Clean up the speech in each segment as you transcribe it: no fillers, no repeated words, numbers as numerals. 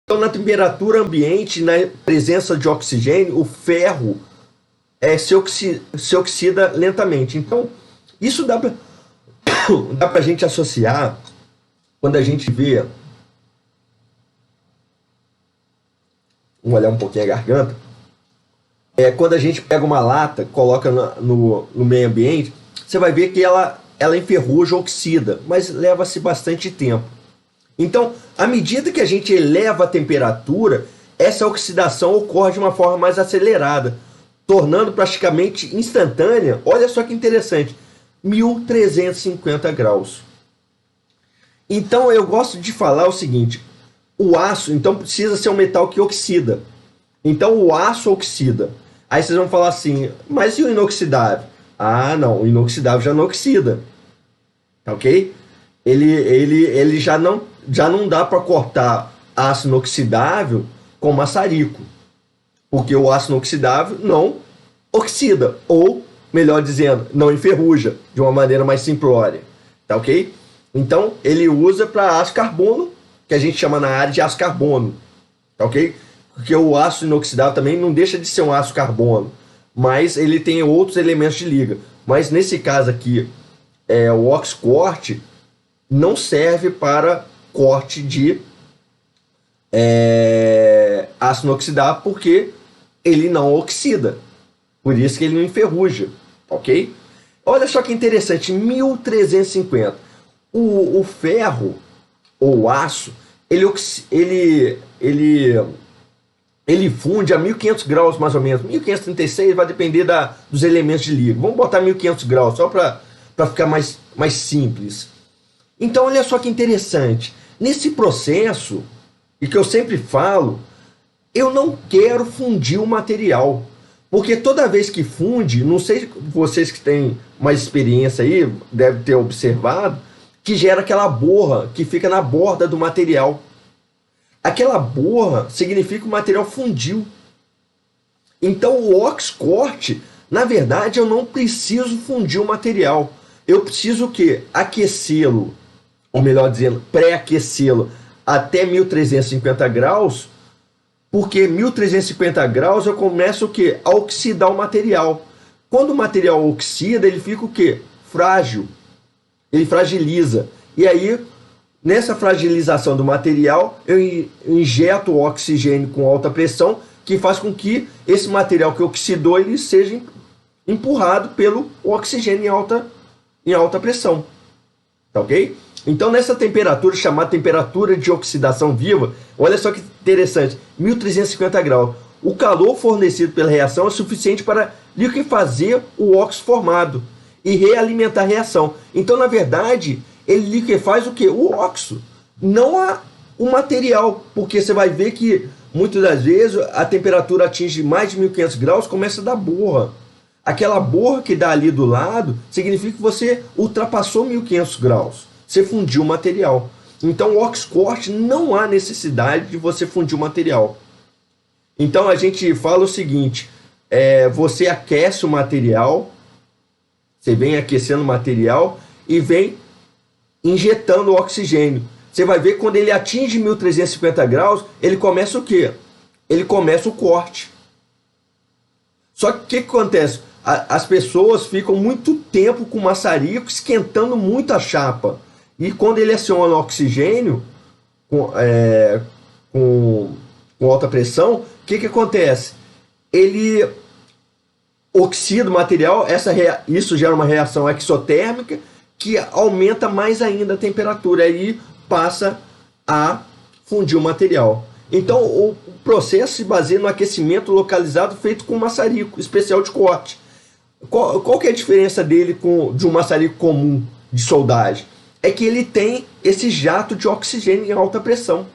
Então, na temperatura ambiente, na presença de oxigênio, o ferro se oxida lentamente. Então, isso dá para a gente associar quando a gente vê. Vamos olhar um pouquinho a garganta. Quando a gente pega uma lata, coloca no meio ambiente, você vai ver que ela enferruja, oxida, mas leva-se bastante tempo. Então, à medida que a gente eleva a temperatura, essa oxidação ocorre de uma forma mais acelerada, tornando praticamente instantânea. Olha só que interessante, 1350 graus. Então, eu gosto de falar o seguinte, o aço, então, precisa ser um metal que oxida. Então, o aço oxida. Aí vocês vão falar assim, mas e o inoxidável? Ah, não, o inoxidável já não oxida. Ok? Ele já não dá para cortar aço inoxidável com maçarico. Porque o aço inoxidável não oxida. Ou, melhor dizendo, não enferruja de uma maneira mais simplória. Tá ok? Então, ele usa para aço carbono, que a gente chama na área de aço carbono. Tá ok? Porque o aço inoxidável também não deixa de ser um aço carbono, mas ele tem outros elementos de liga. Mas nesse caso aqui, o oxcorte não serve para corte de aço inoxidável, porque ele não oxida. Por isso que ele não enferruja, ok? Olha só que interessante, 1350. O ferro, ou o aço, ele funde a 1500 graus mais ou menos, 1536, vai depender dos elementos de liga. Vamos botar 1500 graus, só para ficar mais simples. Então, olha só que interessante. Nesse processo, e que eu sempre falo, eu não quero fundir o material. Porque toda vez que funde, não sei vocês que têm mais experiência aí, devem ter observado, que gera aquela borra que fica na borda do material. Aquela borra significa que o material fundiu. Então o oxcorte, na verdade, eu não preciso fundir o material. Eu preciso o quê? Aquecê-lo, ou melhor dizendo, pré-aquecê-lo até 1350 graus, porque 1350 graus eu começo o quê? A oxidar o material. Quando o material oxida, ele fica o quê? Frágil. Ele fragiliza. E aí, nessa fragilização do material, eu injeto o oxigênio com alta pressão, que faz com que esse material que oxidou ele seja empurrado pelo oxigênio em alta pressão. Tá ok? Então, nessa temperatura, chamada temperatura de oxidação viva, olha só que interessante, 1350 graus. O calor fornecido pela reação é suficiente para liquefazer o óxido formado e realimentar a reação. Então, na verdade, ele liquefaz o que? O óxido, não o material, porque você vai ver que muitas das vezes a temperatura atinge mais de 1500 graus, começa a dar borra. Aquela borra que dá ali do lado significa que você ultrapassou 1500 graus, você fundiu o material. Então, o oxcorte não há necessidade de você fundir o material. Então, a gente fala o seguinte, você aquece o material, você vem aquecendo o material e vem injetando o oxigênio. Você vai ver que quando ele atinge 1350 graus, ele começa o quê? Ele começa o corte. Só que o que acontece? As pessoas ficam muito tempo com o maçarico esquentando muito a chapa. E quando ele aciona o oxigênio com alta pressão, o que acontece? Ele oxida o material, isso gera uma reação exotérmica que aumenta mais ainda a temperatura, aí passa a fundir o material. Então o processo se baseia no aquecimento localizado feito com maçarico especial de corte. Qual que é a diferença dele de um maçarico comum de soldagem? É que ele tem esse jato de oxigênio em alta pressão.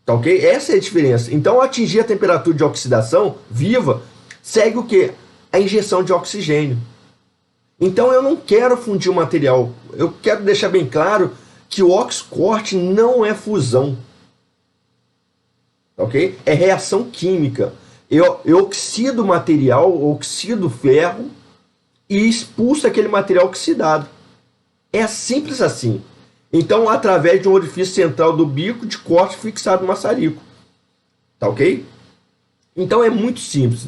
Tá ok? Essa é a diferença. Então, ao atingir a temperatura de oxidação viva, segue o quê? A injeção de oxigênio. Então, eu não quero fundir o material. Eu quero deixar bem claro que o oxcorte não é fusão. Ok? É reação química. Eu oxido o material, oxido o ferro e expulso aquele material oxidado. É simples assim. Então, através de um orifício central do bico de corte fixado no maçarico. Tá ok? Então é muito simples.